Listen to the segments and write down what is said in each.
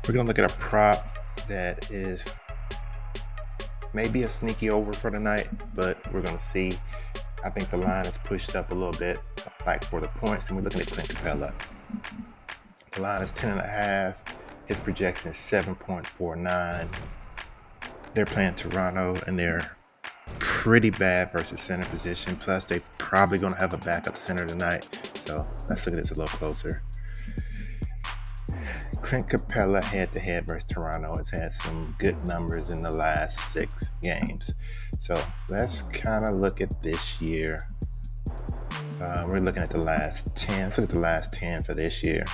We're going to look at a prop that is maybe a sneaky over for the night, but we're going to see. I think the line is pushed up a little bit, like for the points, and we're looking at Clint Capella. The line is 10.5. His projection is 7.49. They're playing Toronto, and they're pretty bad versus center position. Plus, they're probably going to have a backup center tonight. So let's look at this a little closer. Clint Capella head-to-head versus Toronto has had some good numbers in the last 6 games. So let's kind of look at this year. We're looking at the last 10. Let's look at the last 10 for this year.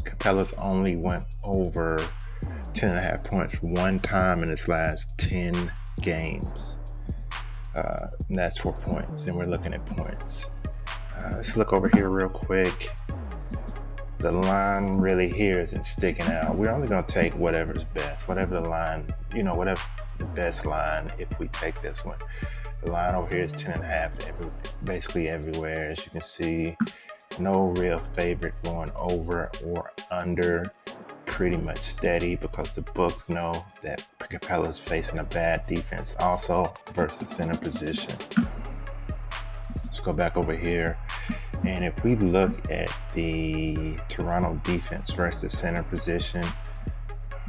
Capella's only went over 10.5 points one time in his last 10 games. And that's for points, and we're looking at points. Let's look over here real quick. The line really here isn't sticking out. We're only going to take whatever's best, whatever the line, whatever the best line if we take this one. The line over here is 10.5 basically everywhere. As you can see, no real favorite going over or under. Pretty much steady because the books know that Capella's facing a bad defense also versus center position. Let's go back over here. And if we look at the Toronto defense versus center position,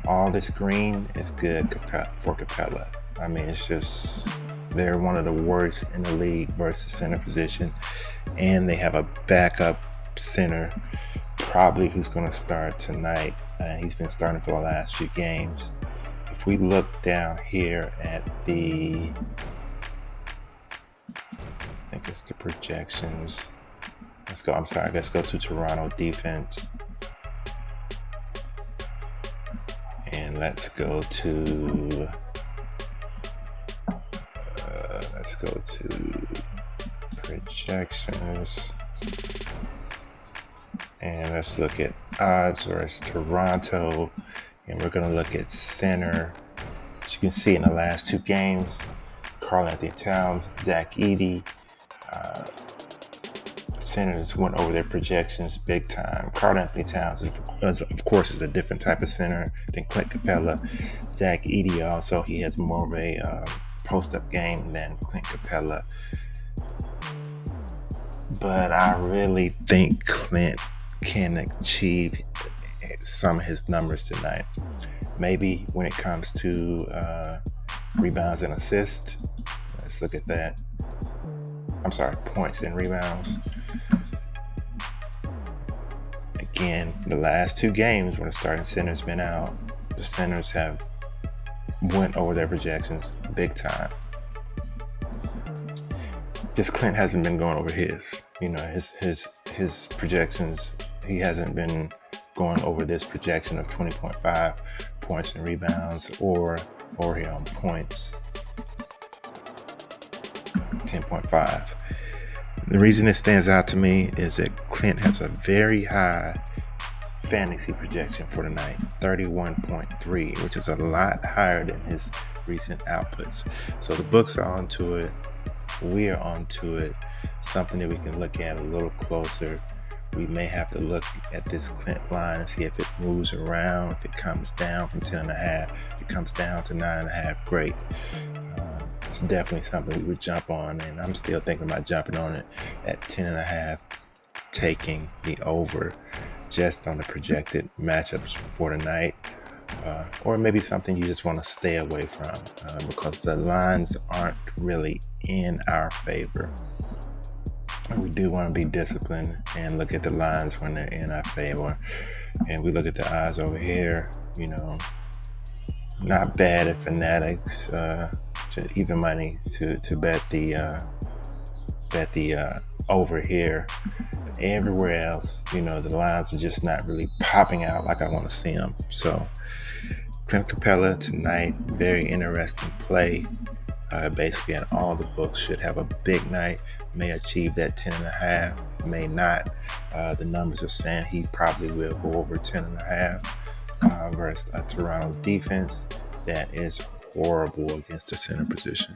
all this green is good for Capella. I mean, it's just, they're one of the worst in the league versus center position. And they have a backup center, probably who's going to start tonight. He's been starting for the last few games. If we look down here at I think it's the projections. Let's go to Toronto defense. And let's go to projections. And let's look at odds versus Toronto. And we're going to look at center. As you can see in the last 2 games, Karl-Anthony Towns, Zach Edey, centers went over their projections big time. Karl-Anthony Towns, of course, is a different type of center than Clint Capella. Zach Edey also, he has more of a post-up game than Clint Capella. But I really think Clint can achieve some of his numbers tonight. Maybe when it comes to rebounds and assists. Let's look at that. I'm sorry, points and rebounds. Again, the last 2 games when the starting center's been out, the centers have went over their projections big time. Just Clint hasn't been going over his. His projections, he hasn't been going over this projection of 20.5 points and rebounds or over here on points, 10.5. The reason it stands out to me is that Clint has a very high fantasy projection for tonight, 31.3, which is a lot higher than his recent outputs. So the books are onto it. We are onto it. Something that we can look at a little closer. We may have to look at this Clint line and see if it moves around, if it comes down from 10.5, if it comes down to 9.5, great. It's definitely something we would jump on, and I'm still thinking about jumping on it at 10.5, taking the over just on the projected matchups for tonight. Or maybe something you just want to stay away from because the lines aren't really in our favor. We do want to be disciplined and look at the lines when they're in our favor. And we look at the odds over here, not bad at Fanatics, just even money to bet the over here. But everywhere else, the lines are just not really popping out like I want to see them. So Clint Capella tonight, very interesting play. Basically, and all the books should have a big night. May achieve that 10.5, may not. The numbers are saying he probably will go over 10.5 versus a Toronto defense that is horrible against the center position.